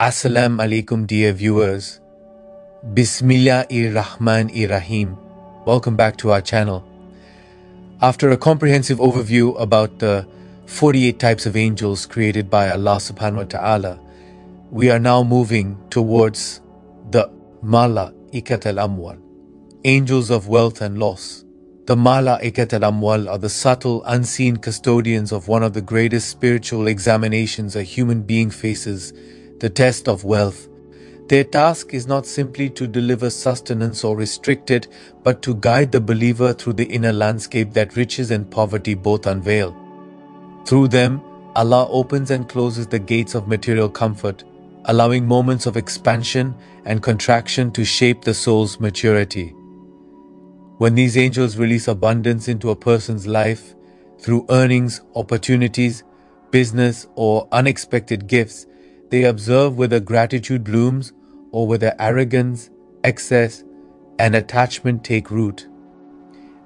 Assalamu alaikum, dear viewers. Bismillahir-Rahmanir-Rahim. Welcome back to our channel. After a comprehensive overview about the 48 types of angels created by Allah subhanahu wa ta'ala, we are now moving towards the Malaikat Al Amwal, angels of wealth and loss. The Malaikat Al Amwal are the subtle, unseen custodians of one of the greatest spiritual examinations a human being faces, the test of wealth. Their task is not simply to deliver sustenance or restrict it, but to guide the believer through the inner landscape that riches and poverty both unveil. Through them, Allah opens and closes the gates of material comfort, allowing moments of expansion and contraction to shape the soul's maturity. When these angels release abundance into a person's life, through earnings, opportunities, business, or unexpected gifts, they observe whether gratitude blooms or whether arrogance, excess, and attachment take root.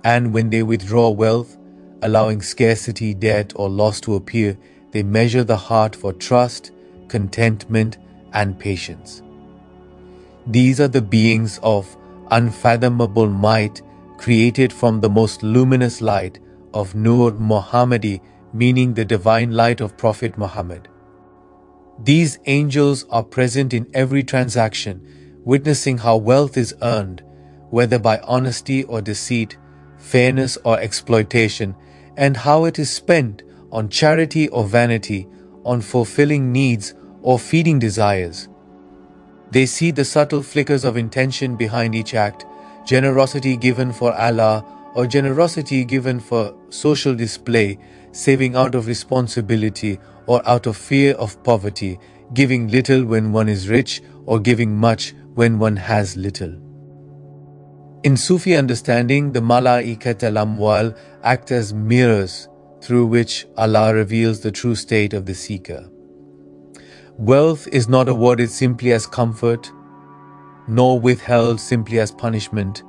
And when they withdraw wealth, allowing scarcity, debt, or loss to appear, they measure the heart for trust, contentment, and patience. These are the beings of unfathomable might, created from the most luminous light of Nur Muhammadi, meaning the divine light of Prophet Muhammad. These angels are present in every transaction, witnessing how wealth is earned, whether by honesty or deceit, fairness or exploitation, and how it is spent on charity or vanity, on fulfilling needs or feeding desires. They see the subtle flickers of intention behind each act, generosity given for Allah or generosity given for social display, saving out of responsibility or out of fear of poverty, giving little when one is rich or giving much when one has little. In Sufi understanding, the Malaikat Al Amwal act as mirrors through which Allah reveals the true state of the seeker. Wealth is not awarded simply as comfort, nor withheld simply as punishment.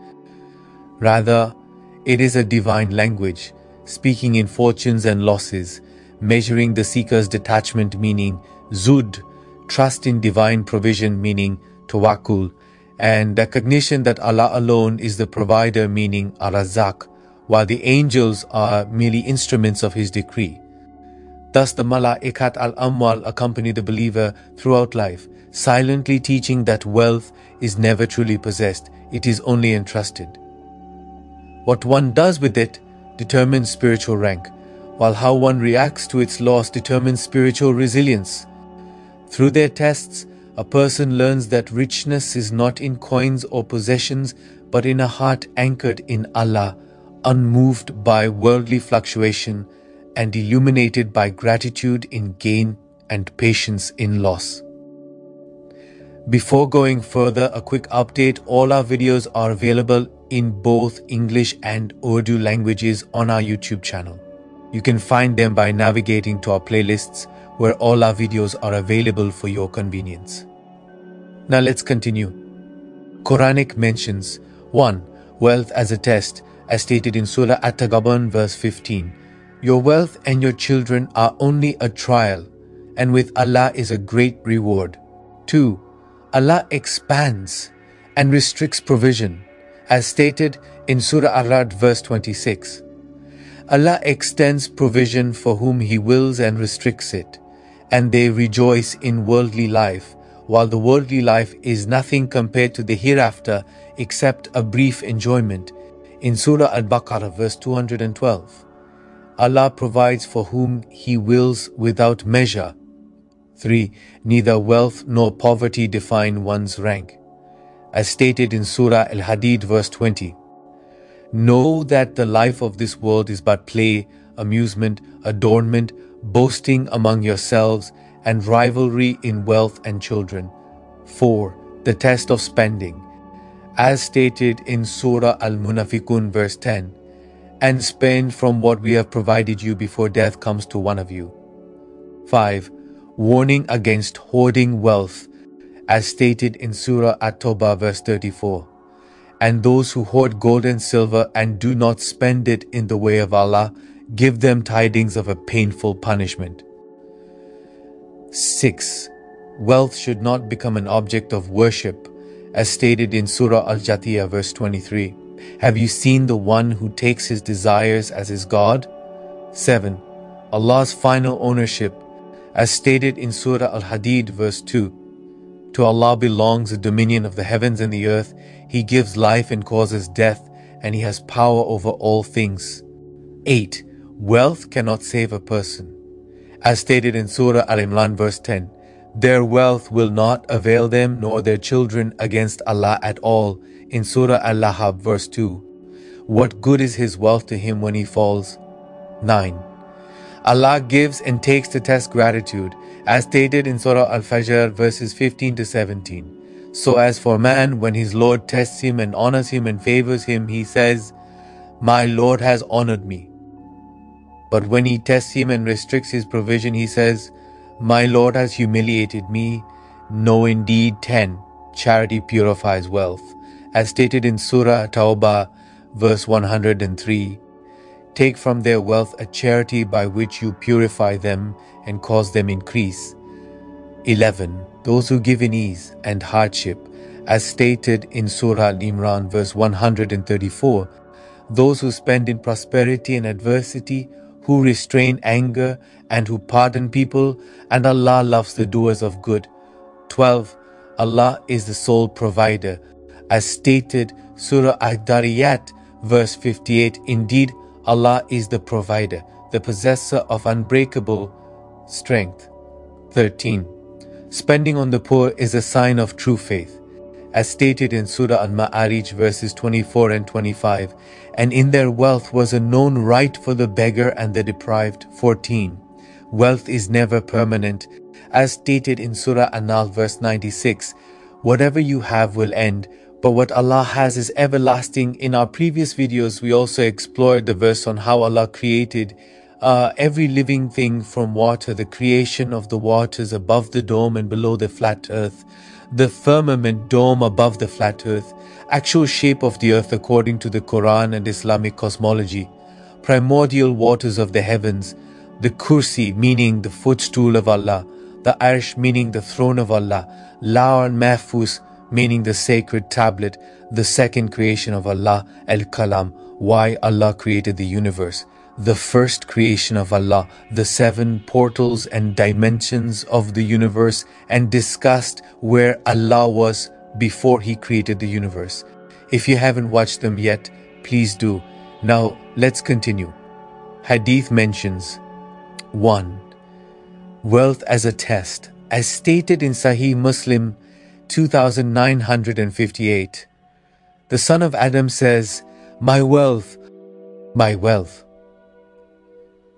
Rather, it is a divine language, speaking in fortunes and losses, measuring the seeker's detachment, meaning zud, trust in divine provision, meaning tawakkul, and recognition that Allah alone is the provider, meaning ar-Razzaq, while the angels are merely instruments of His decree. Thus the Malaikat Al Amwal accompany the believer throughout life, silently teaching that wealth is never truly possessed, it is only entrusted. What one does with it determines spiritual rank, while how one reacts to its loss determines spiritual resilience. Through their tests, a person learns that richness is not in coins or possessions, but in a heart anchored in Allah, unmoved by worldly fluctuation, and illuminated by gratitude in gain and patience in loss. Before going further, a quick update: all our videos are available in both English and Urdu languages on our YouTube channel. You can find them by navigating to our playlists, where all our videos are available for your convenience. Now let's continue. Quranic mentions 1. Wealth as a test, as stated in Surah At-Taghabun verse 15. Your wealth and your children are only a trial, and with Allah is a great reward. 2. Allah expands and restricts provision, as stated in Surah Ar-Ra'd verse 26. Allah extends provision for whom He wills and restricts it, and they rejoice in worldly life, while the worldly life is nothing compared to the hereafter except a brief enjoyment, in Surah Al-Baqarah verse 212. Allah provides for whom He wills without measure. 3. Neither wealth nor poverty define one's rank, as stated in Surah Al-Hadid verse 20. Know that the life of this world is but play, amusement, adornment, boasting among yourselves, and rivalry in wealth and children. 4. The test of spending, as stated in Surah Al-Munafiqun verse 10. And spend from what we have provided you before death comes to one of you. 5. Warning against hoarding wealth, as stated in Surah At-Tawbah verse 34. And those who hoard gold and silver and do not spend it in the way of Allah, give them tidings of a painful punishment. 6. Wealth should not become an object of worship, as stated in Surah Al-Jathiyah verse 23. Have you seen the one who takes his desires as his God? 7. Allah's final ownership, as stated in Surah Al-Hadid verse 2. To Allah belongs the dominion of the heavens and the earth. He gives life and causes death, and He has power over all things. 8. Wealth cannot save a person. As stated in Surah Al-Imran verse 10, their wealth will not avail them nor their children against Allah at all. In Surah Al-Lahab verse 2, what good is his wealth to him when he falls? 9. Allah gives and takes to test gratitude, as stated in Surah Al-Fajr verses 15 to 17. So as for man, when his Lord tests him and honors him and favors him, he says, my Lord has honored me. But when he tests him and restricts his provision, he says, my Lord has humiliated me. No, indeed. 10. Charity purifies wealth. As stated in Surah Tawbah verse 103, take from their wealth a charity by which you purify them and cause them increase. 11. Those who give in ease and hardship, as stated in Surah Al-Imran verse 134, those who spend in prosperity and adversity, who restrain anger and who pardon people, and Allah loves the doers of good. 12. Allah is the sole provider, as stated Surah Ad-Dariyat verse 58. Indeed, Allah is the provider, the possessor of unbreakable strength. 13. Spending on the poor is a sign of true faith, as stated in Surah Al-Ma'arij verses 24 and 25. And in their wealth was a known right for the beggar and the deprived. 14. Wealth is never permanent, as stated in Surah An-Nahl verse 96. Whatever you have will end, but what Allah has is everlasting. In our previous videos, we also explored the verse on how Allah created every living thing from water, the creation of the waters above the dome and below the flat earth, the firmament dome above the flat earth, actual shape of the earth according to the Quran and Islamic cosmology, primordial waters of the heavens, the kursi meaning the footstool of Allah, the arsh meaning the throne of Allah, Lawh and Mahfuz meaning the sacred tablet, the second creation of Allah, al-Kalam, why Allah created the universe, the first creation of Allah, the 7 portals and dimensions of the universe, and discussed where Allah was before He created the universe. If you haven't watched them yet, please do. Now let's continue. Hadith mentions 1. Wealth as a test, as stated in Sahih Muslim 2958. The son of Adam says, my wealth, my wealth.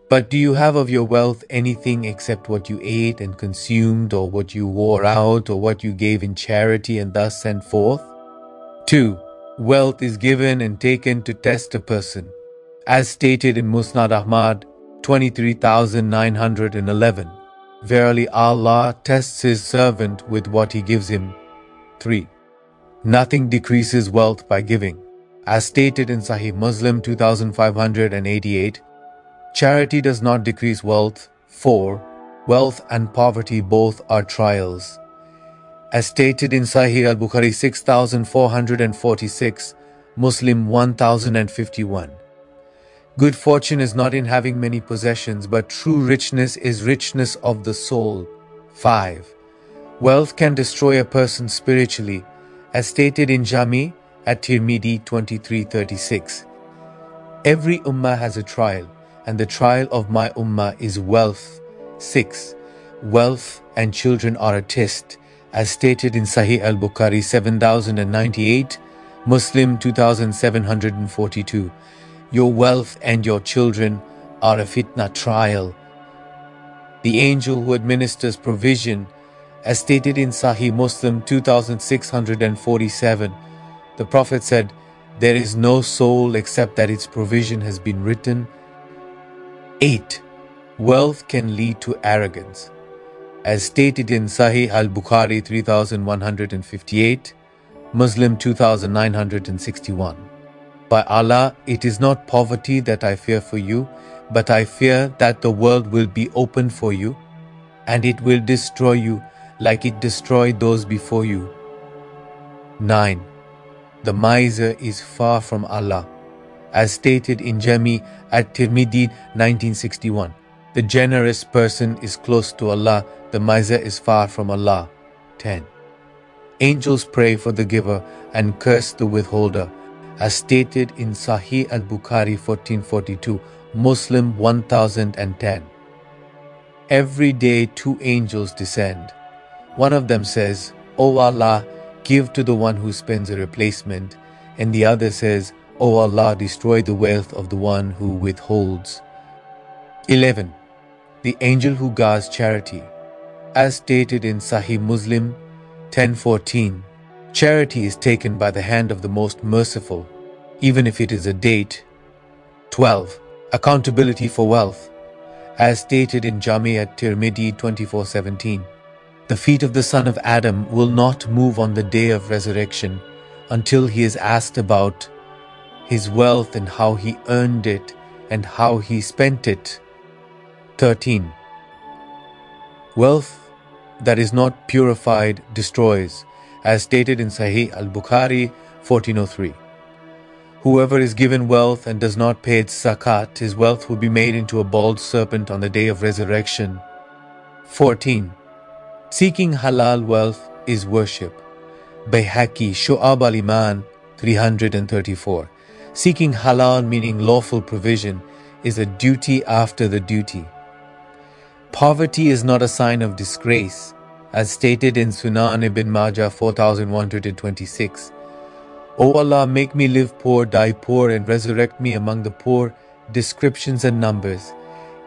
But do you have of your wealth anything except what you ate and consumed, or what you wore out, or what you gave in charity and thus sent forth? 2. Wealth is given and taken to test a person, as stated in Musnad Ahmad 23,911. Verily Allah tests His servant with what He gives him. 3. Nothing decreases wealth by giving, as stated in Sahih Muslim 2588. Charity does not decrease wealth. 4. Wealth and poverty both are trials, as stated in Sahih al-Bukhari 6446, Muslim 1051. Good fortune is not in having many possessions, but true richness is richness of the soul. 5. Wealth can destroy a person spiritually, as stated in Jami at Tirmidhi 2336. Every ummah has a trial, and the trial of my ummah is wealth. 6. Wealth and children are a test, as stated in Sahih al-Bukhari 7098, Muslim 2742. Your wealth and your children are a fitna trial. The angel who administers provision, as stated in Sahih Muslim 2647, the Prophet said, there is no soul except that its provision has been written. 8. Wealth can lead to arrogance, as stated in Sahih al-Bukhari 3158, Muslim 2961. By Allah, it is not poverty that I fear for you, but I fear that the world will be opened for you, and it will destroy you, like it destroyed those before you. 9. The miser is far from Allah, as stated in Jami at-Tirmidhi 1961. The generous person is close to Allah, the miser is far from Allah. 10. Angels pray for the giver and curse the withholder, as stated in Sahih al-Bukhari 1442, Muslim 1010. Every day 2 angels descend. One of them says, O Allah, give to the one who spends a replacement, and the other says, O Allah, destroy the wealth of the one who withholds. 11. The angel who guards charity, as stated in Sahih Muslim 10:14. Charity is taken by the hand of the most merciful, even if it is a date. 12. Accountability for wealth, as stated in Jami at-Tirmidhi 24:17. The feet of the son of Adam will not move on the day of resurrection until he is asked about his wealth and how he earned it and how he spent it. 13. Wealth that is not purified destroys, as stated in Sahih al-Bukhari 1403. Whoever is given wealth and does not pay its zakat, his wealth will be made into a bald serpent on the day of resurrection. 14. Seeking halal wealth is worship. Bayhaqi Shu'ab al-Iman 334. Seeking halal, meaning lawful provision, is a duty after the duty. Poverty is not a sign of disgrace, as stated in Sunan ibn Majah 4126. O Allah, make me live poor, die poor, and resurrect me among the poor. Descriptions and numbers.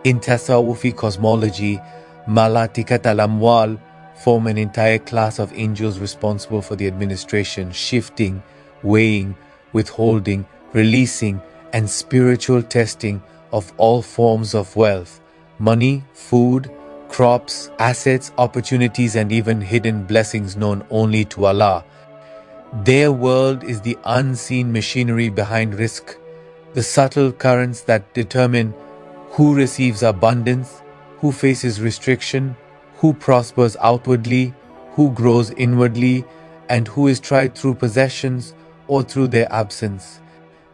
In Tasawwufi cosmology, Malaikat Al Amwal form an entire class of angels responsible for the administration, shifting, weighing, withholding, releasing, and spiritual testing of all forms of wealth, money, food, crops, assets, opportunities, and even hidden blessings known only to Allah. Their world is the unseen machinery behind risk, the subtle currents that determine who receives abundance, who faces restriction, who prospers outwardly, who grows inwardly, and who is tried through possessions or through their absence.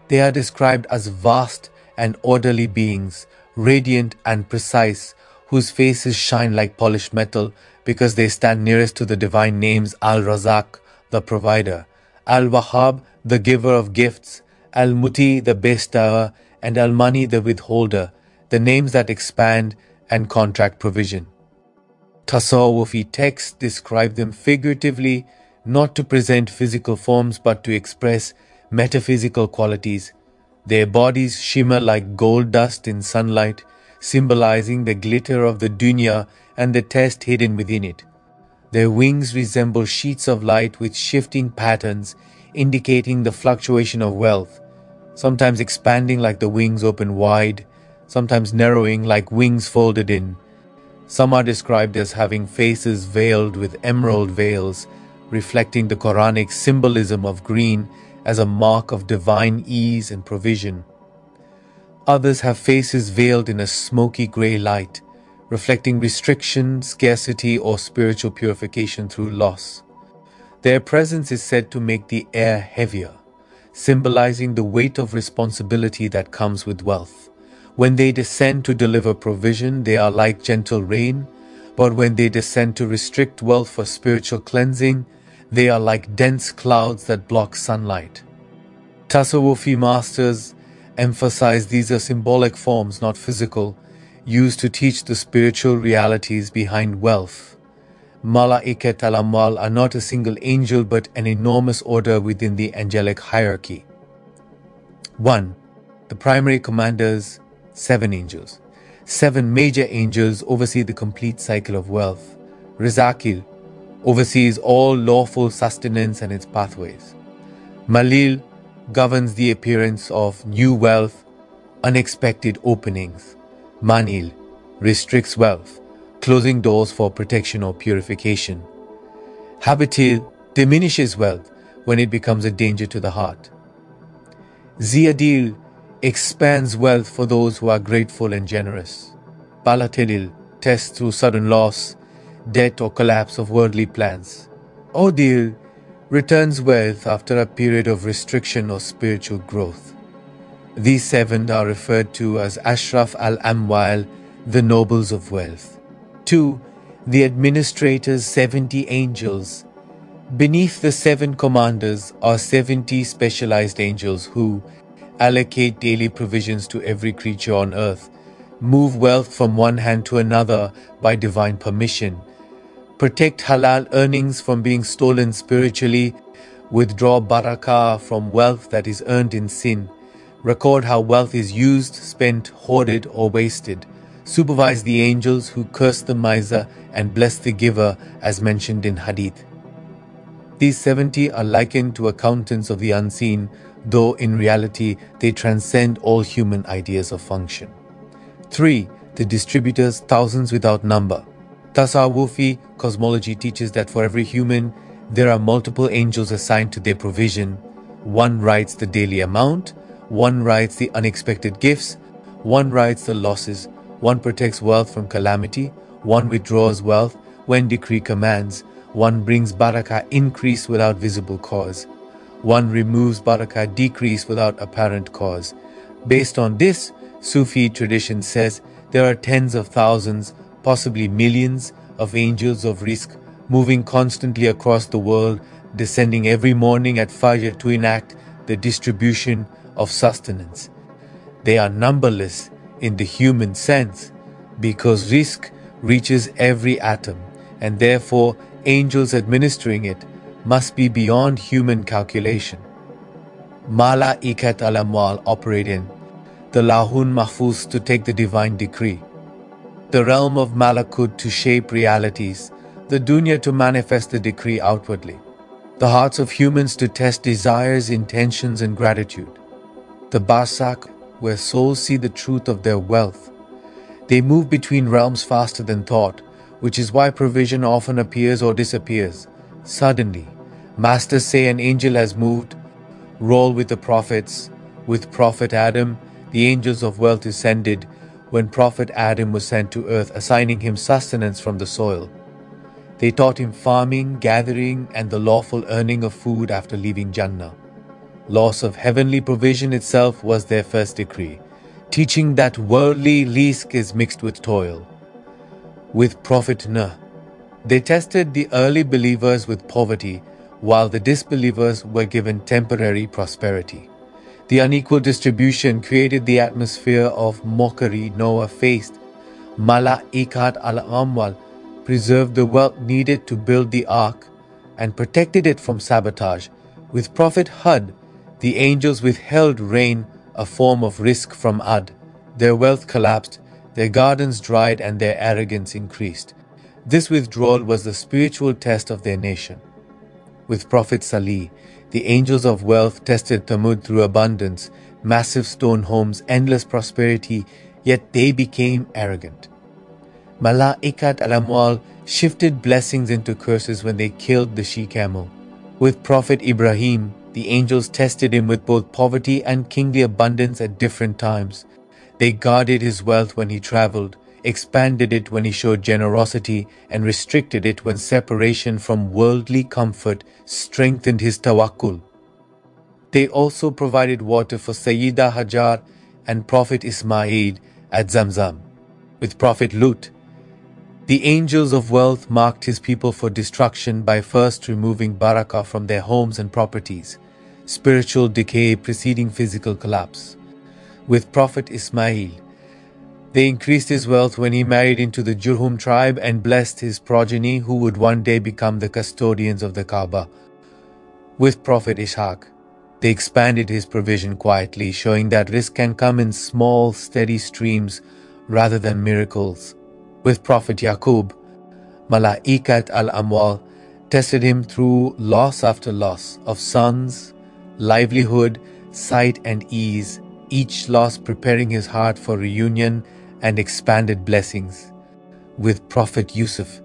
They are described as vast and orderly beings, radiant and precise, whose faces shine like polished metal because they stand nearest to the divine names Al-Razak, the provider, Al-Wahhab, the giver of gifts, Al-Muti, the bestower, and Al-Mani, the withholder, the names that expand and contract provision. Tasawwufi texts describe them figuratively, not to present physical forms but to express metaphysical qualities. Their bodies shimmer like gold dust in sunlight, symbolizing the glitter of the dunya and the test hidden within it. Their wings resemble sheets of light with shifting patterns, indicating the fluctuation of wealth, sometimes expanding like the wings open wide, sometimes narrowing like wings folded in. Some are described as having faces veiled with emerald veils, reflecting the Quranic symbolism of green as a mark of divine ease and provision. Others have faces veiled in a smoky grey light, reflecting restriction, scarcity, or spiritual purification through loss. Their presence is said to make the air heavier, symbolizing the weight of responsibility that comes with wealth. When they descend to deliver provision, they are like gentle rain, but when they descend to restrict wealth for spiritual cleansing, they are like dense clouds that block sunlight. Tasawwufi masters emphasize these are symbolic forms, not physical, used to teach the spiritual realities behind wealth. Malaikat Al Amwal are not a single angel but an enormous order within the angelic hierarchy. 1. The primary commanders, 7 angels. 7 major angels oversee the complete cycle of wealth. Rizakil oversees all lawful sustenance and its pathways. Malil governs the appearance of new wealth, unexpected openings. Manil restricts wealth, closing doors for protection or purification. Habitil diminishes wealth when it becomes a danger to the heart. Ziyadil expands wealth for those who are grateful and generous. Balatilil tests through sudden loss. debt or collapse of worldly plans. Odil returns wealth after a period of restriction or spiritual growth. These 7 are referred to as Ashraf al-Amwal, the nobles of wealth. 2. The administrators, 70 angels. Beneath the 7 commanders are 70 specialized angels who allocate daily provisions to every creature on earth, move wealth from one hand to another by divine permission, protect halal earnings from being stolen spiritually, withdraw barakah from wealth that is earned in sin, record how wealth is used, spent, hoarded, or wasted, supervise the angels who curse the miser and bless the giver as mentioned in Hadith. These 70 are likened to accountants of the unseen, though in reality they transcend all human ideas of function. 3. The distributors, thousands without number. Tasawwufi cosmology teaches that for every human, there are multiple angels assigned to their provision. One writes the daily amount, one writes the unexpected gifts, one writes the losses, one protects wealth from calamity, one withdraws wealth when decree commands, one brings barakah increase without visible cause, one removes barakah decrease without apparent cause. Based on this, Sufi tradition says there are tens of thousands, possibly millions, of angels of rizq moving constantly across the world, descending every morning at Fajr to enact the distribution of sustenance. They are numberless in the human sense because rizq reaches every atom, and therefore angels administering it must be beyond human calculation. Malaikat Al Amwal operate in the Lahun Mahfuz to take the divine decree, the realm of Malakut to shape realities, the dunya to manifest the decree outwardly, the hearts of humans to test desires, intentions, and gratitude, the Barsak where souls see the truth of their wealth. They move between realms faster than thought, which is why provision often appears or disappears suddenly. Masters say an angel has moved. Roll with the prophets. With Prophet Adam, the angels of wealth descended when Prophet Adam was sent to earth, assigning him sustenance from the soil. They taught him farming, gathering, and the lawful earning of food after leaving Jannah. Loss of heavenly provision itself was their first decree, teaching that worldly rizq is mixed with toil. With Prophet Nuh, they tested the early believers with poverty, while the disbelievers were given temporary prosperity. The unequal distribution created the atmosphere of mockery Noah faced. Malaikat Al Amwal preserved the wealth needed to build the ark and protected it from sabotage. With Prophet Hud, the angels withheld rain, a form of rizq from Ad. Their wealth collapsed, their gardens dried, and their arrogance increased. This withdrawal was the spiritual test of their nation. With Prophet Salih, the angels of wealth tested Thamud through abundance, massive stone homes, endless prosperity, yet they became arrogant. Malaikat Al Amwal shifted blessings into curses when they killed the she-camel. With Prophet Ibrahim, the angels tested him with both poverty and kingly abundance at different times. They guarded his wealth when he traveled, expanded it when he showed generosity, and restricted it when separation from worldly comfort strengthened his tawakkul. They also provided water for Sayyida Hajar and Prophet Ismail at Zamzam. With Prophet Lut, the angels of wealth marked his people for destruction by first removing barakah from their homes and properties, spiritual decay preceding physical collapse. With Prophet Ismail, they increased his wealth when he married into the Jurhum tribe and blessed his progeny who would one day become the custodians of the Kaaba. With Prophet Ishaq, they expanded his provision quietly, showing that rizq can come in small, steady streams rather than miracles. With Prophet Yaqub, Malaikat Al Amwal tested him through loss after loss of sons, livelihood, sight, and ease, each loss preparing his heart for reunion and expanded blessings. With Prophet Yusuf,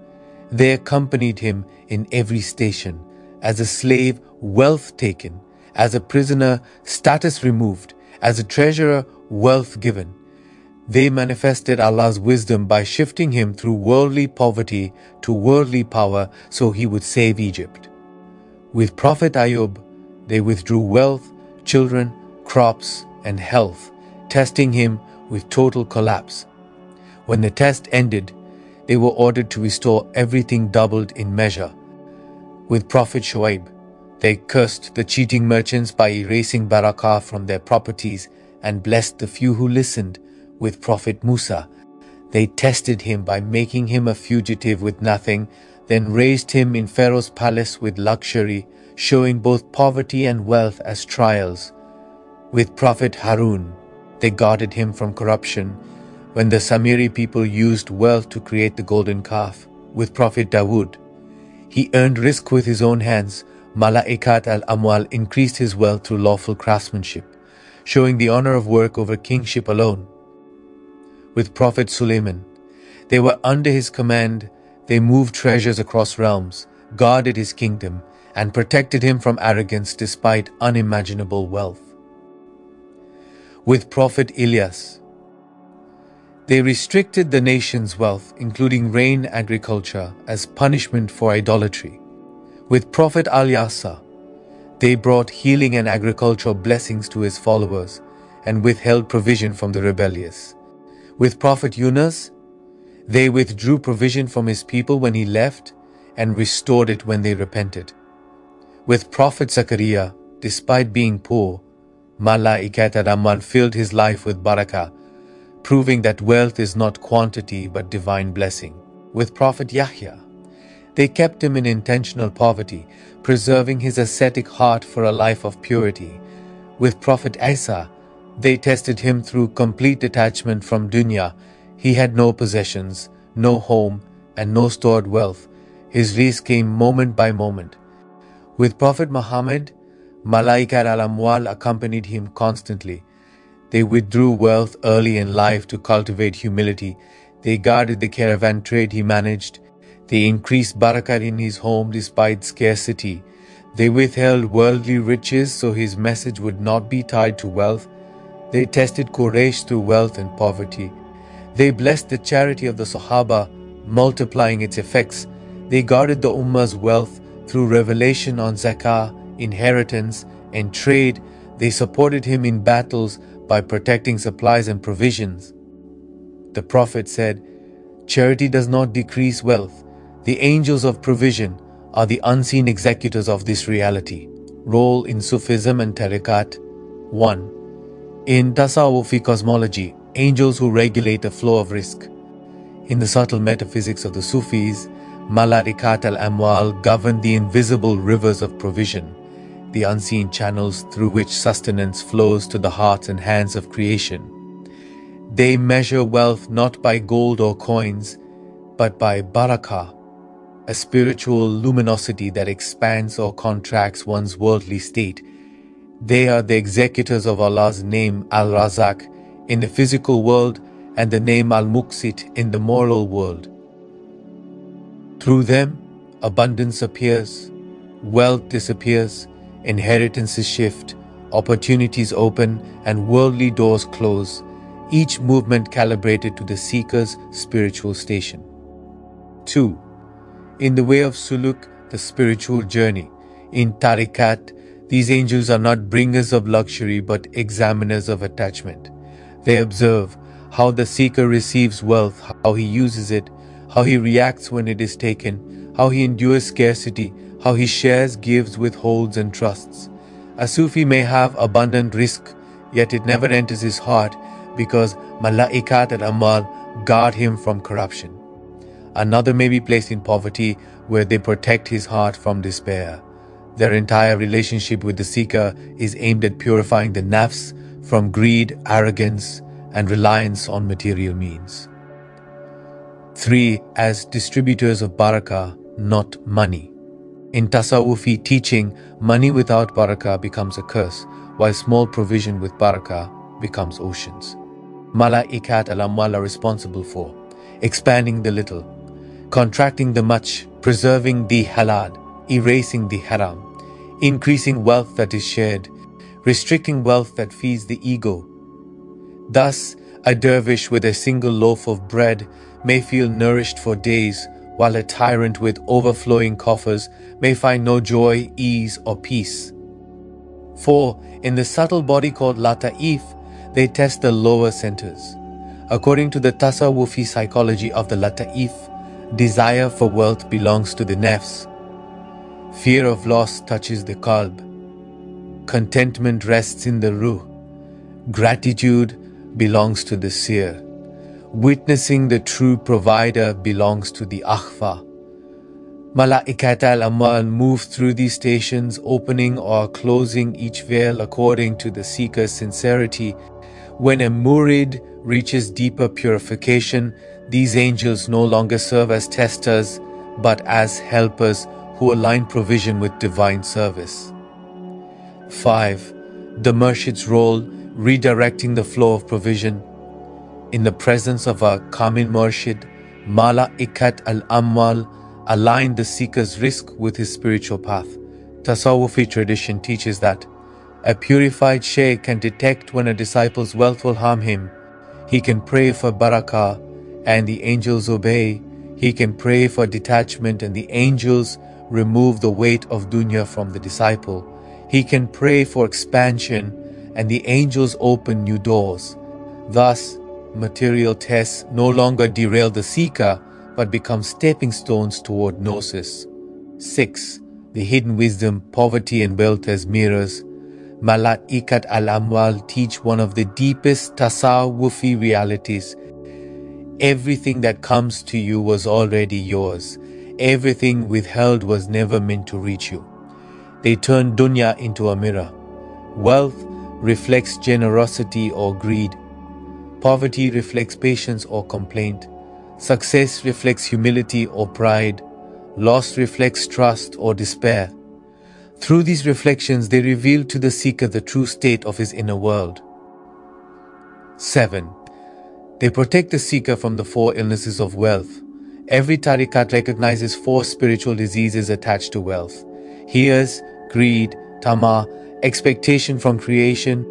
they accompanied him in every station, as a slave, wealth taken, as a prisoner, status removed, as a treasurer, wealth given. They manifested Allah's wisdom by shifting him through worldly poverty to worldly power so he would save Egypt. With Prophet Ayub, they withdrew wealth, children, crops, and health, testing him with total collapse. When the test ended, they were ordered to restore everything doubled in measure. With Prophet Shuaib, they cursed the cheating merchants by erasing barakah from their properties and blessed the few who listened. With Prophet Musa, they tested him by making him a fugitive with nothing, then raised him in Pharaoh's palace with luxury, showing both poverty and wealth as trials. With Prophet Harun, they guarded him from corruption when the Samiri people used wealth to create the golden calf. With Prophet Dawood, he earned rizq with his own hands. Malaikat Al Amwal increased his wealth through lawful craftsmanship, showing the honor of work over kingship alone. With Prophet Sulaiman, they were under his command. They moved treasures across realms, guarded his kingdom, and protected him from arrogance despite unimaginable wealth. With Prophet Ilyas, they restricted the nation's wealth, including rain agriculture, as punishment for idolatry. With Prophet Al-Yasa, they brought healing and agricultural blessings to his followers and withheld provision from the rebellious. With Prophet Yunus, they withdrew provision from his people when he left and restored it when they repented. With Prophet Zakaria, despite being poor, Malaikat Al Amwal filled his life with barakah, proving that wealth is not quantity but divine blessing. With Prophet Yahya, they kept him in intentional poverty, preserving his ascetic heart for a life of purity. With Prophet Isa, they tested him through complete detachment from dunya. He had no possessions, no home, and no stored wealth. His rizq came moment by moment. With Prophet Muhammad, Malaikat Al Amwal accompanied him constantly. They withdrew wealth early in life to cultivate humility. They guarded the caravan trade he managed. They increased barakah in his home despite scarcity. They withheld worldly riches so his message would not be tied to wealth. They tested Quraysh through wealth and poverty. They blessed the charity of the Sahaba, multiplying its effects. They guarded the Ummah's wealth through revelation on zakah, inheritance, and trade. They supported him in battles by protecting supplies and provisions. The Prophet said, "Charity does not decrease wealth. The angels of provision are the unseen executors of this reality." Role in Sufism and Tariqat. 1. In Tasawwufi cosmology, angels who regulate the flow of rizq. In the subtle metaphysics of the Sufis, Malaikat Al Amwal govern the invisible rivers of provision, the unseen channels through which sustenance flows to the hearts and hands of creation. They measure wealth not by gold or coins, but by barakah, a spiritual luminosity that expands or contracts one's worldly state. They are the executors of Allah's name Al-Razak in the physical world and the name Al-Muqsit in the moral world. Through them, abundance appears, wealth disappears, inheritances shift, opportunities open, and worldly doors close, each movement calibrated to the seeker's spiritual station. 2. In the way of suluk, the spiritual journey. In tariqat, these angels are not bringers of luxury but examiners of attachment. They observe how the seeker receives wealth, how he uses it, how he reacts when it is taken, how he endures scarcity, how he shares, gives, withholds, and trusts. A Sufi may have abundant rizq, yet it never enters his heart because Malaikat Al Amwal guard him from corruption. Another may be placed in poverty where they protect his heart from despair. Their entire relationship with the seeker is aimed at purifying the nafs from greed, arrogance, and reliance on material means. 3. As distributors of barakah, not money. In Tasawwufi teaching, money without barakah becomes a curse, while small provision with barakah becomes oceans. Malaikat Al Amwal are responsible for expanding the little, contracting the much, preserving the halal, erasing the haram, increasing wealth that is shared, restricting wealth that feeds the ego. Thus, A dervish with a single loaf of bread may feel nourished for days, while a tyrant with overflowing coffers may find no joy, ease, or peace. 4. In the subtle body called lata'if, they test the lower centers. According to the Tasawwufi psychology of the lata'if, desire for wealth belongs to the nafs. Fear of loss touches the qalb. Contentment rests in the ruh. Gratitude belongs to the seer. Witnessing the true provider belongs to the akhfa. Malaikat Al Amwal move through these stations, opening or closing each veil according to the seeker's sincerity. When a murid reaches deeper purification, these angels no longer serve as testers, but as helpers who align provision with divine service. 5. The Murshid's role, redirecting the flow of provision. In the presence of a Kamil Murshid, Malaikat Al Amwal align the seeker's risk with his spiritual path. Tasawwufi tradition teaches that a purified shaykh can detect when a disciple's wealth will harm him. He can pray for barakah and the angels obey. He can pray for detachment and the angels remove the weight of dunya from the disciple. He can pray for expansion and the angels open new doors. Thus, material tests no longer derail the seeker but become stepping stones toward gnosis. 6. The hidden wisdom, poverty and wealth as mirrors. Malaikat Al Amwal teach one of the deepest tasawwufi realities. Everything that comes to you was already yours. Everything withheld was never meant to reach you. They turn dunya into a mirror. Wealth reflects generosity or greed. Poverty reflects patience or complaint. Success reflects humility or pride. Loss reflects trust or despair. Through these reflections, they reveal to the seeker the true state of his inner world. 7. They protect the seeker from the 4 illnesses of wealth. Every tariqat recognizes 4 spiritual diseases attached to wealth. Hiyas, greed, tama, expectation from creation,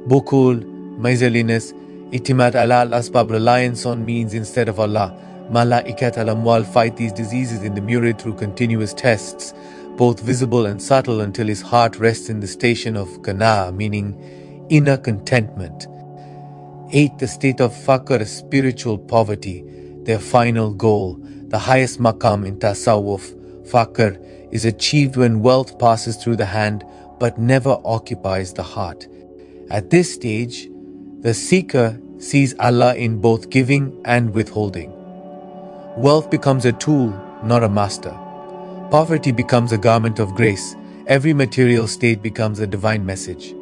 bukul, miserliness, itimat ala al-asbab, reliance on means instead of Allah. Malaikat Al Amwal fight these diseases in the murid through continuous tests, both visible and subtle, until his heart rests in the station of qana, meaning inner contentment. 8. The state of faqr, spiritual poverty, their final goal, the highest maqam in tasawwuf. Faqr is achieved when wealth passes through the hand but never occupies the heart. At this stage, the seeker sees Allah in both giving and withholding. Wealth becomes a tool, not a master. Poverty becomes a garment of grace. Every material state becomes a divine message.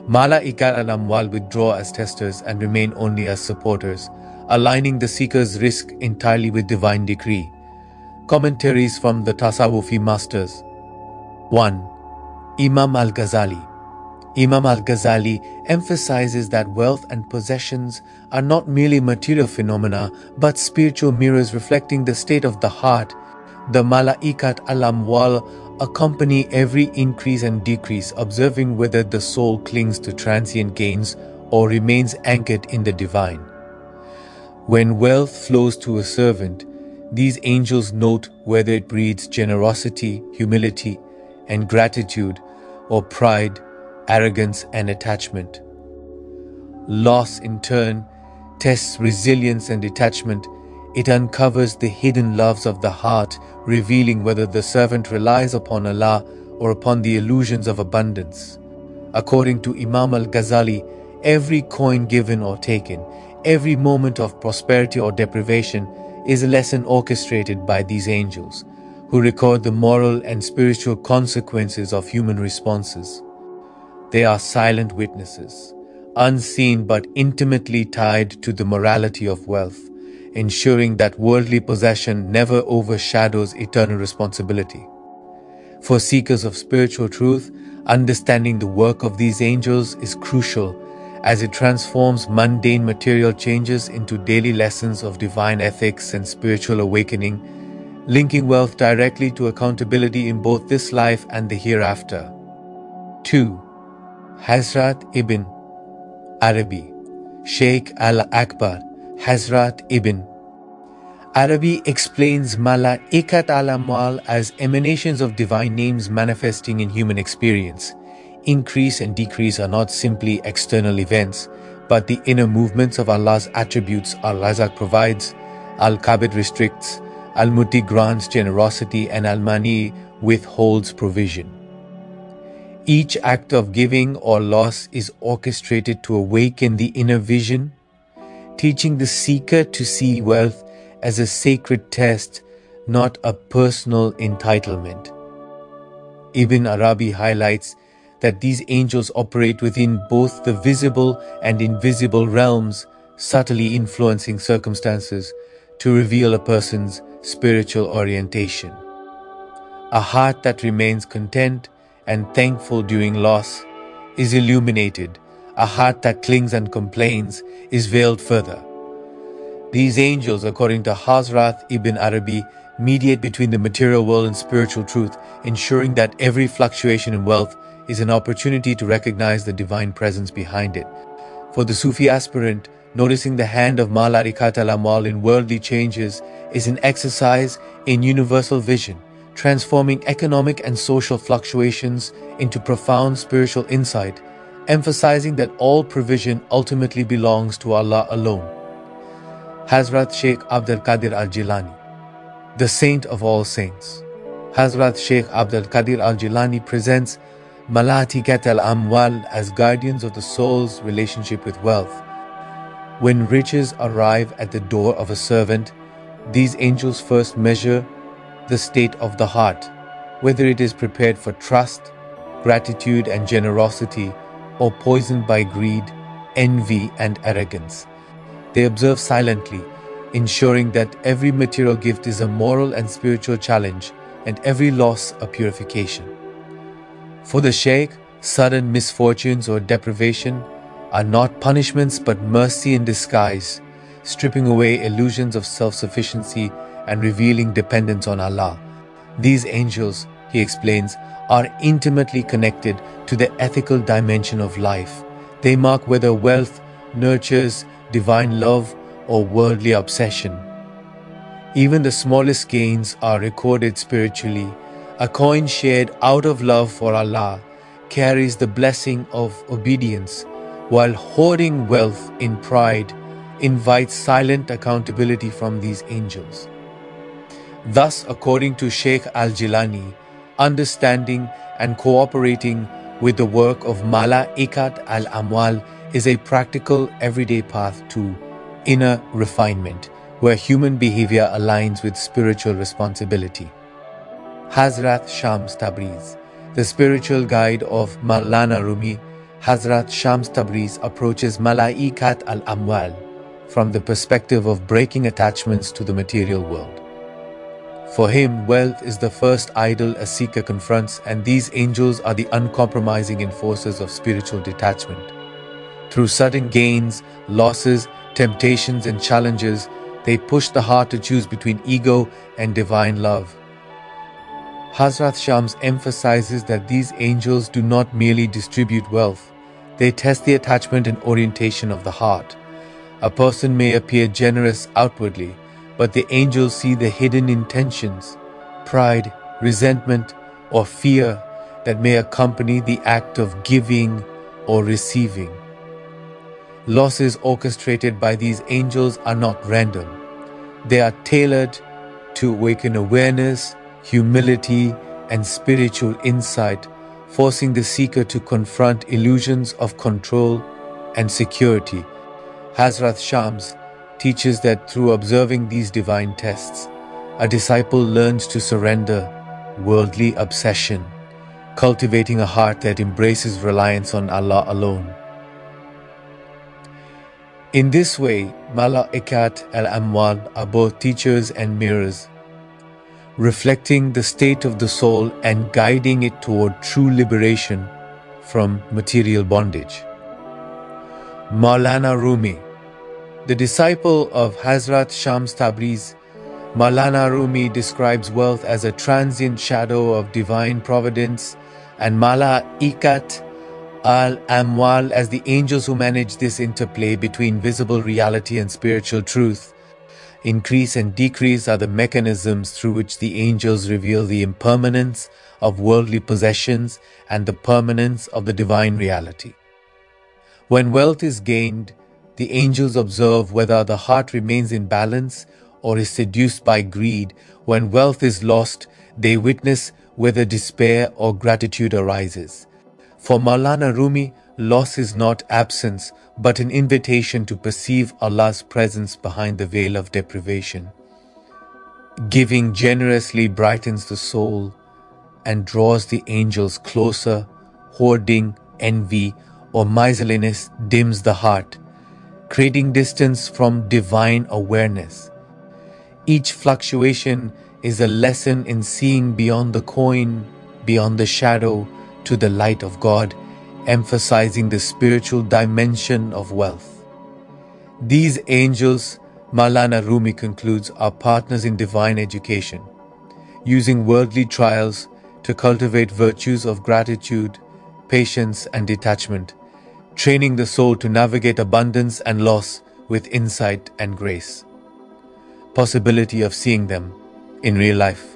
Malaikat Al Amwal withdraw as testers and remain only as supporters, aligning the seeker's risk entirely with divine decree. Commentaries from the Tasawwufi masters. 1. Imam Al-Ghazali. Imam Al-Ghazali emphasizes that wealth and possessions are not merely material phenomena but spiritual mirrors reflecting the state of the heart. The Malaikat Al Amwal accompany every increase and decrease, observing whether the soul clings to transient gains or remains anchored in the divine. When wealth flows to a servant, these angels note whether it breeds generosity, humility, and gratitude, or pride, arrogance, and attachment. Loss, in turn, tests resilience and detachment. It uncovers the hidden loves of the heart, revealing whether the servant relies upon Allah or upon the illusions of abundance. According to Imam Al-Ghazali, every coin given or taken, every moment of prosperity or deprivation is a lesson orchestrated by these angels, who record the moral and spiritual consequences of human responses. They are silent witnesses, unseen but intimately tied to the morality of wealth, ensuring that worldly possession never overshadows eternal responsibility. For seekers of spiritual truth, understanding the work of these angels is crucial, as it transforms mundane material changes into daily lessons of divine ethics and spiritual awakening, linking wealth directly to accountability in both this life and the hereafter. 2. Hazrat Ibn Arabi. Sheikh Al-Akbar Hazrat Ibn Arabi explains Malaikat Al Amwal as emanations of divine names manifesting in human experience. Increase and decrease are not simply external events, but the inner movements of Allah's attributes. Al-Razak provides, Al-Qabid restricts, Al-Muti grants generosity, and Al-Mani withholds provision. Each act of giving or loss is orchestrated to awaken the inner vision, teaching the seeker to see wealth as a sacred test, not a personal entitlement. Ibn Arabi highlights that these angels operate within both the visible and invisible realms, subtly influencing circumstances to reveal a person's spiritual orientation. A heart that remains content and thankful during loss is illuminated. A heart that clings and complains is veiled further. These angels, according to Hazrat Ibn Arabi, mediate between the material world and spiritual truth, ensuring that every fluctuation in wealth is an opportunity to recognize the divine presence behind it. For the Sufi aspirant, noticing the hand of Malaikat Al Amwal in worldly changes is an exercise in universal vision, transforming economic and social fluctuations into profound spiritual insight, emphasizing that all provision ultimately belongs to Allah alone. Hazrat Sheikh Abdul Qadir al-Jilani, the saint of all saints. Hazrat Sheikh Abdul Qadir al-Jilani presents Malaikat Al Amwal as guardians of the soul's relationship with wealth. When riches arrive at the door of a servant, these angels first measure the state of the heart, whether it is prepared for trust, gratitude and generosity, or poisoned by greed, envy and arrogance. They observe silently, ensuring that every material gift is a moral and spiritual challenge and every loss a purification. For the Shaykh, sudden misfortunes or deprivation are not punishments but mercy in disguise, stripping away illusions of self-sufficiency and revealing dependence on Allah. These angels, he explains, are intimately connected to the ethical dimension of life. They mark whether wealth nurtures divine love or worldly obsession. Even the smallest gains are recorded spiritually. A coin shared out of love for Allah carries the blessing of obedience, while hoarding wealth in pride invites silent accountability from these angels. Thus, according to Sheikh Al-Jilani, understanding and cooperating with the work of Malaikat Al Amwal is a practical, everyday path to inner refinement, where human behavior aligns with spiritual responsibility. Hazrat Shams Tabriz, the spiritual guide of Maulana Rumi, Hazrat Shams Tabriz approaches Malaikat Al Amwal from the perspective of breaking attachments to the material world. For him, wealth is the first idol a seeker confronts, and these angels are the uncompromising enforcers of spiritual detachment. Through sudden gains, losses, temptations and challenges, they push the heart to choose between ego and divine love. Hazrat Shams emphasizes that these angels do not merely distribute wealth, they test the attachment and orientation of the heart. A person may appear generous outwardly, but the angels see the hidden intentions, pride, resentment, or fear that may accompany the act of giving or receiving. Losses orchestrated by these angels are not random. They are tailored to awaken awareness, humility, and spiritual insight, forcing the seeker to confront illusions of control and security. Hazrat Shams teaches that through observing these divine tests, a disciple learns to surrender worldly obsession, cultivating a heart that embraces reliance on Allah alone. In this way, Malaikat Al Amwal are both teachers and mirrors, reflecting the state of the soul and guiding it toward true liberation from material bondage. Maulana Rumi, the disciple of Hazrat Shams Tabriz, Maulana Rumi describes wealth as a transient shadow of divine providence, and Malaikat al-Amwal as the angels who manage this interplay between visible reality and spiritual truth. Increase and decrease are the mechanisms through which the angels reveal the impermanence of worldly possessions and the permanence of the divine reality. When wealth is gained, the angels observe whether the heart remains in balance or is seduced by greed. When wealth is lost, they witness whether despair or gratitude arises. For Maulana Rumi, loss is not absence, but an invitation to perceive Allah's presence behind the veil of deprivation. Giving generously brightens the soul and draws the angels closer. Hoarding, envy, or miserliness dims the heart, creating distance from divine awareness. Each fluctuation is a lesson in seeing beyond the coin, beyond the shadow, to the light of God, emphasizing the spiritual dimension of wealth. These angels, Maulana Rumi concludes, are partners in divine education, using worldly trials to cultivate virtues of gratitude, patience, and detachment, training the soul to navigate abundance and loss with insight and grace. Possibility of seeing them in real life.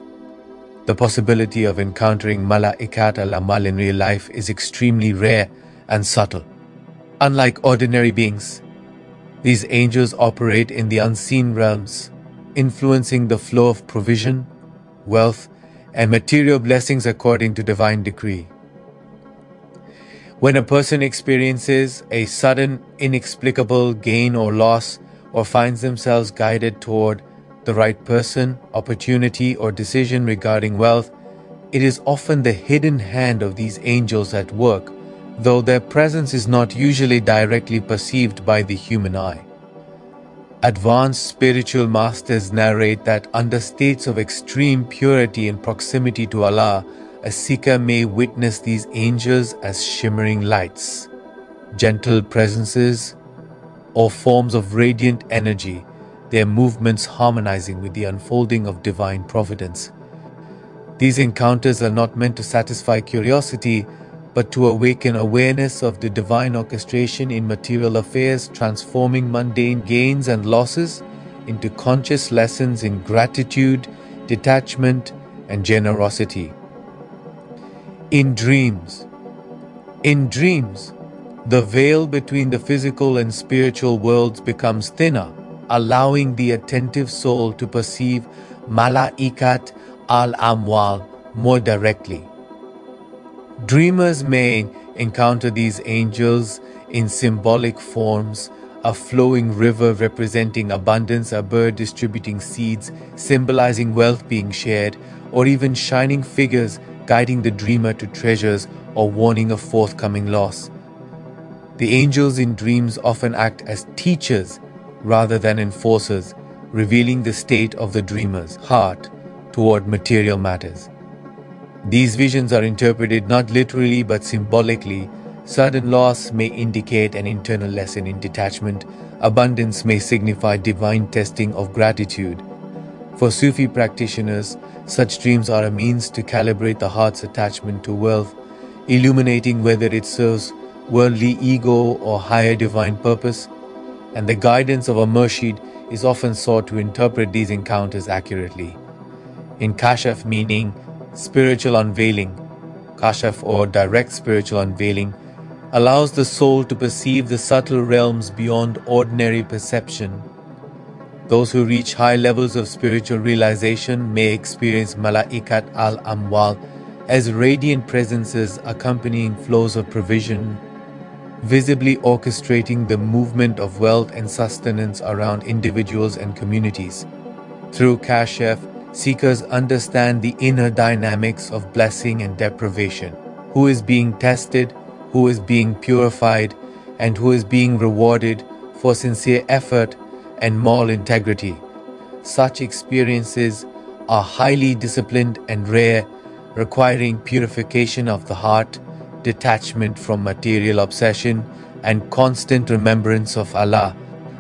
The possibility of encountering Malaikat Al Amwal in real life is extremely rare and subtle. Unlike ordinary beings, these angels operate in the unseen realms, influencing the flow of provision, wealth, and material blessings according to divine decree. When a person experiences a sudden, inexplicable gain or loss, or finds themselves guided toward the right person, opportunity, or decision regarding wealth, it is often the hidden hand of these angels at work, though their presence is not usually directly perceived by the human eye. Advanced spiritual masters narrate that under states of extreme purity and proximity to Allah, a seeker may witness these angels as shimmering lights, gentle presences, or forms of radiant energy, their movements harmonizing with the unfolding of divine providence. These encounters are not meant to satisfy curiosity, but to awaken awareness of the divine orchestration in material affairs, transforming mundane gains and losses into conscious lessons in gratitude, detachment, and generosity. In dreams, the veil between the physical and spiritual worlds becomes thinner, allowing the attentive soul to perceive Malaikat Al Amwal more directly. Dreamers may encounter these angels in symbolic forms: a flowing river representing abundance, a bird distributing seeds, symbolizing wealth being shared, or even shining figures guiding the dreamer to treasures or warning of forthcoming loss. The angels in dreams often act as teachers rather than enforcers, revealing the state of the dreamer's heart toward material matters. These visions are interpreted not literally but symbolically. Sudden loss may indicate an internal lesson in detachment. Abundance may signify divine testing of gratitude. For Sufi practitioners, such dreams are a means to calibrate the heart's attachment to wealth, illuminating whether it serves worldly ego or higher divine purpose. And the guidance of a murshid is often sought to interpret these encounters accurately. In kashaf, meaning spiritual unveiling, kashaf or direct spiritual unveiling allows the soul to perceive the subtle realms beyond ordinary perception. Those who reach high levels of spiritual realization may experience Malaikat Al Amwal as radiant presences accompanying flows of provision, visibly orchestrating the movement of wealth and sustenance around individuals and communities. Through kashaf, seekers understand the inner dynamics of blessing and deprivation, who is being tested, who is being purified, and who is being rewarded for sincere effort and moral integrity. Such experiences are highly disciplined and rare, requiring purification of the heart, detachment from material obsession, and constant remembrance of Allah.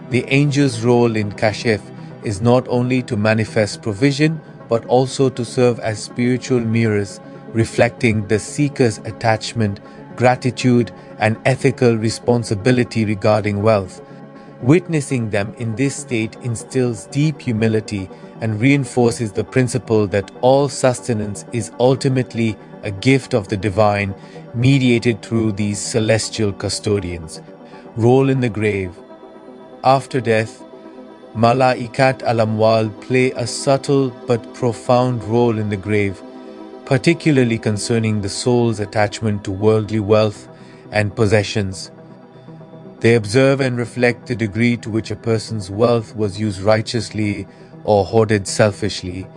The angel's role in kashf is not only to manifest provision, but also to serve as spiritual mirrors, reflecting the seeker's attachment, gratitude, and ethical responsibility regarding wealth. Witnessing them in this state instills deep humility and reinforces the principle that all sustenance is ultimately a gift of the divine, mediated through these celestial custodians. Role in the grave. After death, Malaikat Al Amwal play a subtle but profound role in the grave, particularly concerning the soul's attachment to worldly wealth and possessions. They observe and reflect the degree to which a person's wealth was used righteously or hoarded selfishly.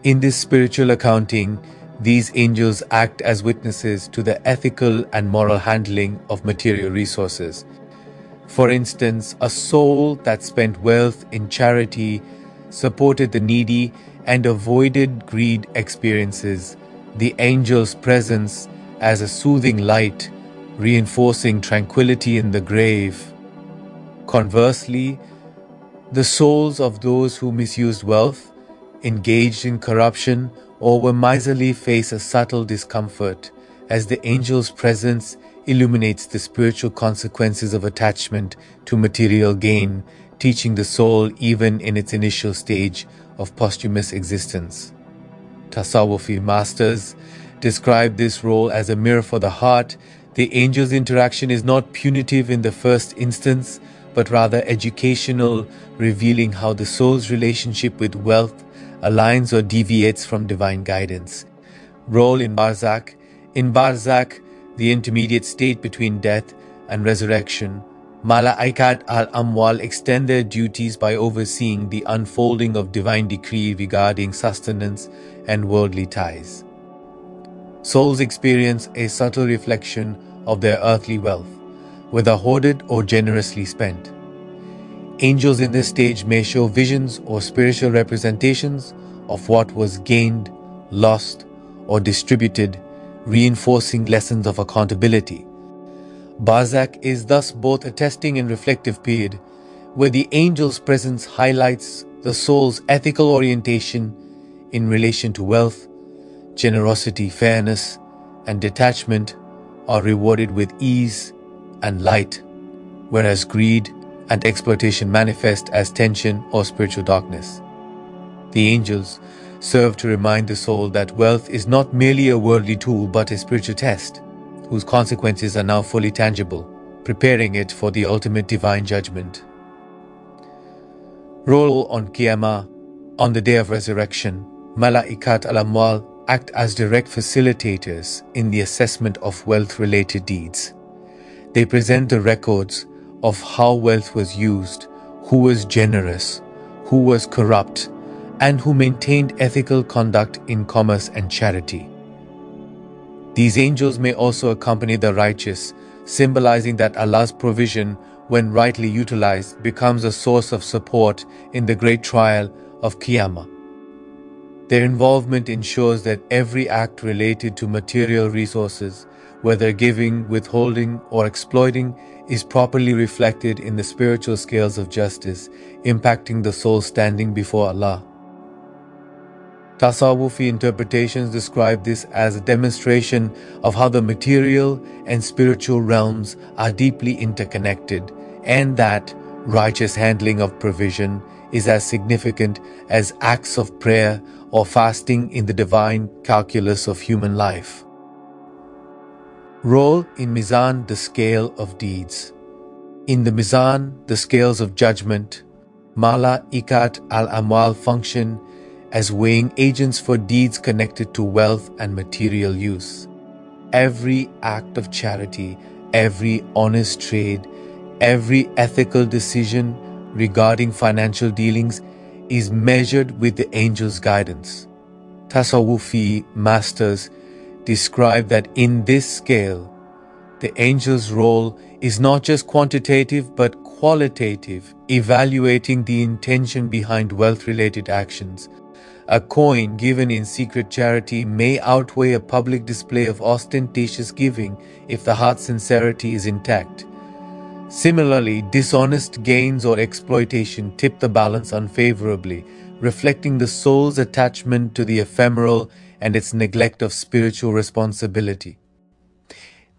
In this spiritual accounting, these angels act as witnesses to the ethical and moral handling of material resources. For instance, a soul that spent wealth in charity, supported the needy, and avoided greed experiences the angel's presence as a soothing light, reinforcing tranquility in the grave. Conversely, the souls of those who misused wealth, engaged in corruption, or were miserly face a subtle discomfort, as the angel's presence illuminates the spiritual consequences of attachment to material gain, teaching the soul even in its initial stage of posthumous existence. Tasawwufi masters describe this role as a mirror for the heart. The angel's interaction is not punitive in the first instance, but rather educational, revealing how the soul's relationship with wealth aligns or deviates from divine guidance. Role in Barzakh. In Barzakh, the intermediate state between death and resurrection, Malaikat Al Amwal extend their duties by overseeing the unfolding of divine decree regarding sustenance and worldly ties. Souls experience a subtle reflection of their earthly wealth, whether hoarded or generously spent. Angels in this stage may show visions or spiritual representations of what was gained, lost, or distributed, reinforcing lessons of accountability. Barzakh is thus both a testing and reflective period, where the angel's presence highlights the soul's ethical orientation in relation to wealth. Generosity, fairness, and detachment are rewarded with ease and light, whereas greed and exploitation manifest as tension or spiritual darkness. The angels serve to remind the soul that wealth is not merely a worldly tool but a spiritual test, whose consequences are now fully tangible, preparing it for the ultimate divine judgment. Role on Qiyamah. On the day of resurrection, Malaikat Al Amwal act as direct facilitators in the assessment of wealth-related deeds. They present the records of how wealth was used, who was generous, who was corrupt, and who maintained ethical conduct in commerce and charity. These angels may also accompany the righteous, symbolizing that Allah's provision, when rightly utilized, becomes a source of support in the great trial of Qiyamah. Their involvement ensures that every act related to material resources, whether giving, withholding, or exploiting, is properly reflected in the spiritual scales of justice, impacting the soul standing before Allah. Tasawwufi interpretations describe this as a demonstration of how the material and spiritual realms are deeply interconnected, and that righteous handling of provision is as significant as acts of prayer or fasting in the divine calculus of human life. Role in Mizan, the scale of deeds. In the Mizan, the scales of judgment, Malaikat Al Amwal function as weighing agents for deeds connected to wealth and material use. Every act of charity, every honest trade, every ethical decision regarding financial dealings is measured with the angel's guidance. Tasawwufi masters describe that in this scale, the angel's role is not just quantitative but qualitative, evaluating the intention behind wealth-related actions. A coin given in secret charity may outweigh a public display of ostentatious giving if the heart's sincerity is intact. Similarly, dishonest gains or exploitation tip the balance unfavorably, reflecting the soul's attachment to the ephemeral and its neglect of spiritual responsibility.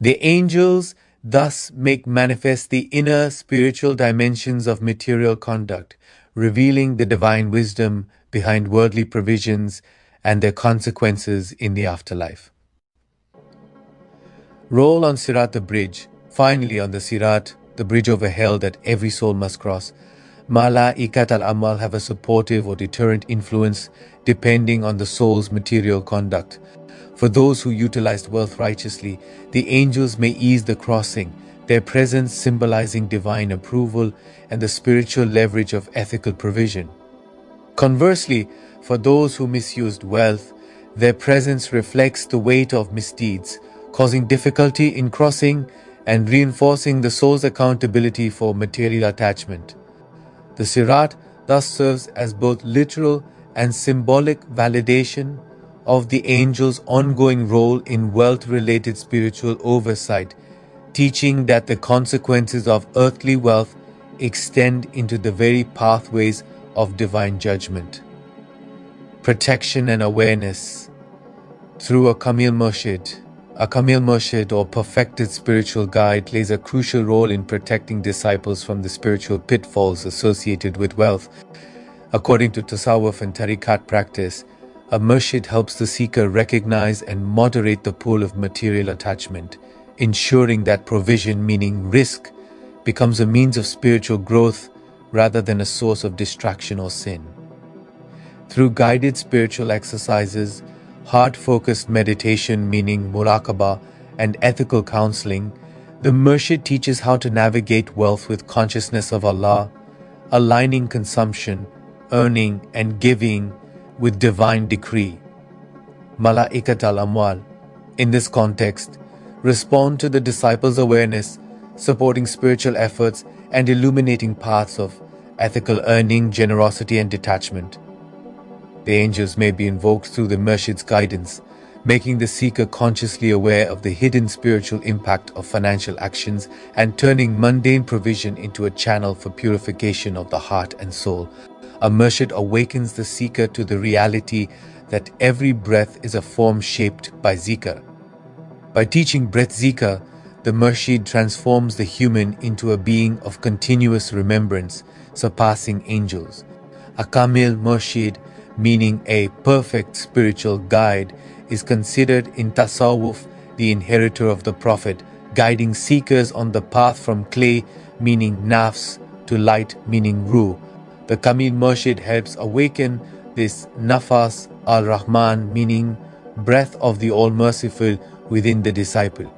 The angels thus make manifest the inner spiritual dimensions of material conduct, revealing the divine wisdom behind worldly provisions and their consequences in the afterlife. Roll on Sirat the bridge. Finally, on the Sirat, the bridge over hell that every soul must cross, Malaikat Al Amwal have a supportive or deterrent influence depending on the soul's material conduct. For those who utilized wealth righteously, the angels may ease the crossing, their presence symbolizing divine approval and the spiritual leverage of ethical provision. Conversely, for those who misused wealth, their presence reflects the weight of misdeeds, causing difficulty in crossing and reinforcing the soul's accountability for material attachment. The Sirat thus serves as both literal and symbolic validation of the angel's ongoing role in wealth-related spiritual oversight, teaching that the consequences of earthly wealth extend into the very pathways of divine judgment. Protection and awareness. Through a Kamil Murshid or perfected spiritual guide plays a crucial role in protecting disciples from the spiritual pitfalls associated with wealth. According to Tasawwuf and Tariqat practice, a Murshid helps the seeker recognize and moderate the pull of material attachment, ensuring that provision, meaning risk, becomes a means of spiritual growth rather than a source of distraction or sin. Through guided spiritual exercises, heart-focused meditation, meaning muraqabah, and ethical counseling, the Murshid teaches how to navigate wealth with consciousness of Allah, aligning consumption, earning, and giving with divine decree. Malaikat Al Amwal, in this context, respond to the disciples' awareness, supporting spiritual efforts and illuminating paths of ethical earning, generosity, and detachment. The angels may be invoked through the Murshid's guidance, making the seeker consciously aware of the hidden spiritual impact of financial actions and turning mundane provision into a channel for purification of the heart and soul. A Murshid awakens the seeker to the reality that every breath is a form shaped by zikr. By teaching breath zikr, the Murshid transforms the human into a being of continuous remembrance, surpassing angels. A Kamil Murshid, meaning a perfect spiritual guide, is considered in Tasawwuf the inheritor of the Prophet, guiding seekers on the path from clay, meaning nafs, to light, meaning ruh. The Kamil Murshid helps awaken this nafas al-Rahman, meaning breath of the All-Merciful, within the disciple.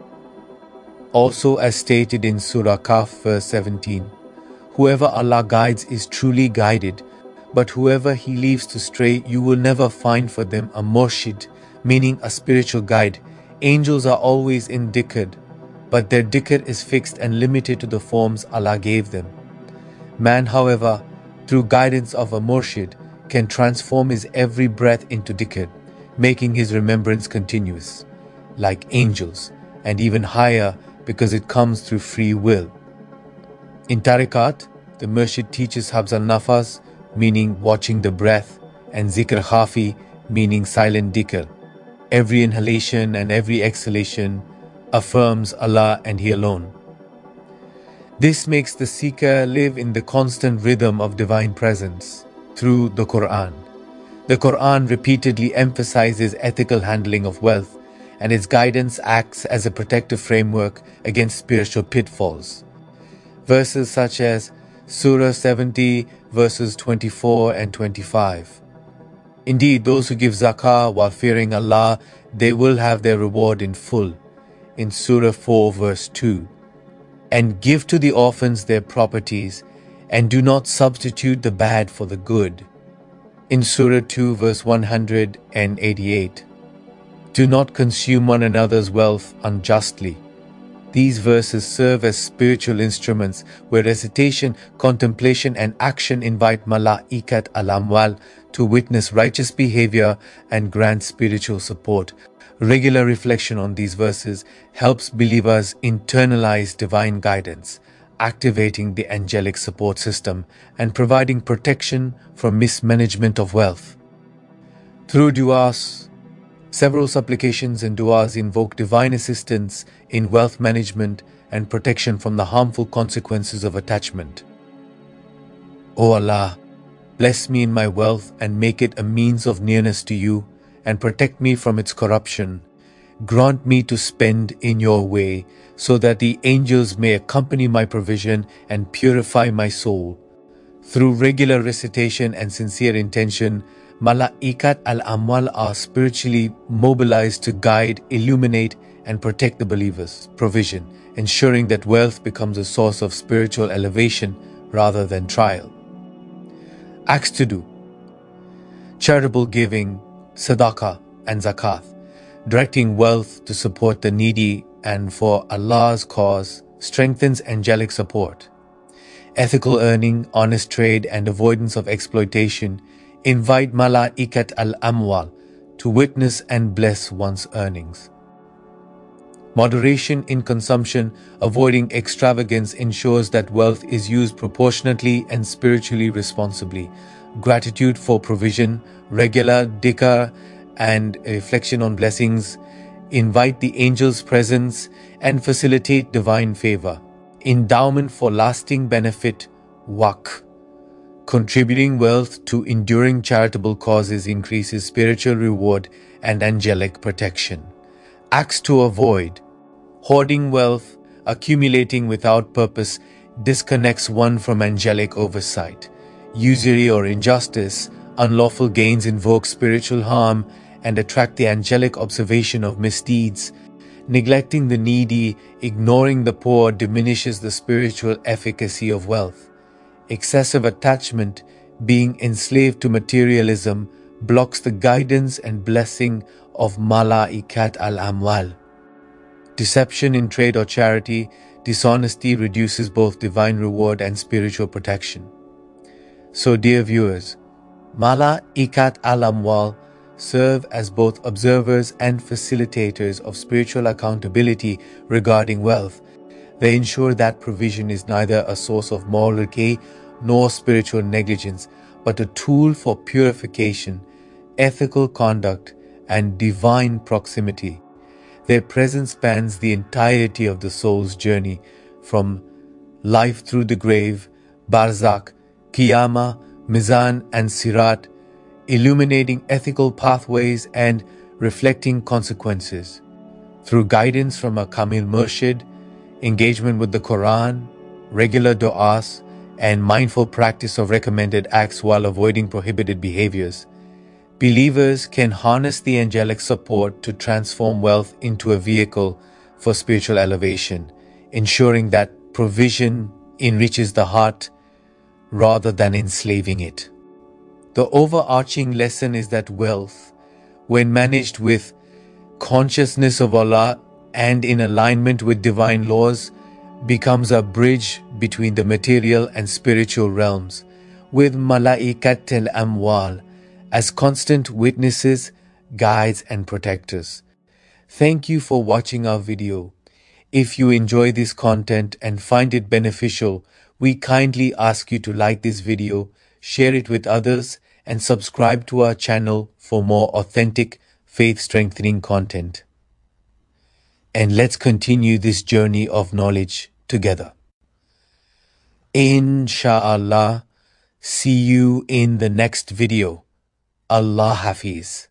Also, as stated in Surah Kaf verse 17, whoever Allah guides is truly guided, but whoever He leaves to stray, you will never find for them a murshid, meaning a spiritual guide. Angels are always in dhikr, but their dhikr is fixed and limited to the forms Allah gave them. Man, however, through guidance of a murshid, can transform his every breath into dhikr, making his remembrance continuous, like angels, and even higher because it comes through free will. In Tariqat, the Murshid teaches Habs al-Nafas, meaning watching the breath, and Zikr Khafi, meaning silent dhikr. Every inhalation and every exhalation affirms Allah and He alone. This makes the seeker live in the constant rhythm of divine presence through the Quran. The Quran repeatedly emphasizes ethical handling of wealth, and its guidance acts as a protective framework against spiritual pitfalls. Verses such as Surah 70 verses 24 and 25. Indeed, those who give zakah while fearing Allah, they will have their reward in full. In Surah 4 verse 2. And give to the orphans their properties, and do not substitute the bad for the good. In Surah 2 verse 188. Do not consume one another's wealth unjustly. These verses serve as spiritual instruments where recitation, contemplation, and action invite Malaikat Al Amwal to witness righteous behavior and grant spiritual support. Regular reflection on these verses helps believers internalize divine guidance, activating the angelic support system and providing protection from mismanagement of wealth. Through du'as, Several supplications and du'as invoke divine assistance in wealth management and protection from the harmful consequences of attachment. O Allah, bless me in my wealth and make it a means of nearness to you, and protect me from its corruption. Grant me to spend in your way, so that the angels may accompany my provision and purify my soul. Through regular recitation and sincere intention, Malaikat Al Amwal are spiritually mobilized to guide, illuminate, and protect the believer's provision, ensuring that wealth becomes a source of spiritual elevation rather than trial. Acts to do: charitable giving, sadaqah, and zakat, directing wealth to support the needy and for Allah's cause, strengthens angelic support. Ethical earning, honest trade, and avoidance of exploitation invite Malaikat Al Amwal to witness and bless one's earnings. Moderation in consumption, avoiding extravagance, ensures that wealth is used proportionately and spiritually responsibly. Gratitude for provision, regular dhikr, and reflection on blessings invite the angel's presence and facilitate divine favor. Endowment for lasting benefit, waqf. Contributing wealth to enduring charitable causes increases spiritual reward and angelic protection. Acts to avoid: hoarding wealth, accumulating without purpose, disconnects one from angelic oversight. Usury or injustice, unlawful gains invoke spiritual harm and attract the angelic observation of misdeeds. Neglecting the needy, ignoring the poor diminishes the spiritual efficacy of wealth. Excessive attachment, being enslaved to materialism, blocks the guidance and blessing of Malaikat Al Amwal. Deception in trade or charity, dishonesty reduces both divine reward and spiritual protection. So dear viewers, Malaikat Al Amwal serve as both observers and facilitators of spiritual accountability regarding wealth. They ensure that provision is neither a source of moral decay nor spiritual negligence, but a tool for purification, ethical conduct, and divine proximity. Their presence spans the entirety of the soul's journey, from life through the grave, barzakh, qiyamah, mizan, and sirat, illuminating ethical pathways and reflecting consequences. Through guidance from a Kamil Murshid, engagement with the Quran, regular du'as, and mindful practice of recommended acts while avoiding prohibited behaviors, believers can harness the angelic support to transform wealth into a vehicle for spiritual elevation, ensuring that provision enriches the heart rather than enslaving it. The overarching lesson is that wealth, when managed with consciousness of Allah and in alignment with divine laws, becomes a bridge between the material and spiritual realms, with Malaikat Al Amwal as constant witnesses, guides, and protectors. Thank you for watching our video. If you enjoy this content and find it beneficial, we kindly ask you to like this video, share it with others, and subscribe to our channel for more authentic, faith-strengthening content. And let's continue this journey of knowledge together. Insha'Allah, see you in the next video. Allah Hafiz.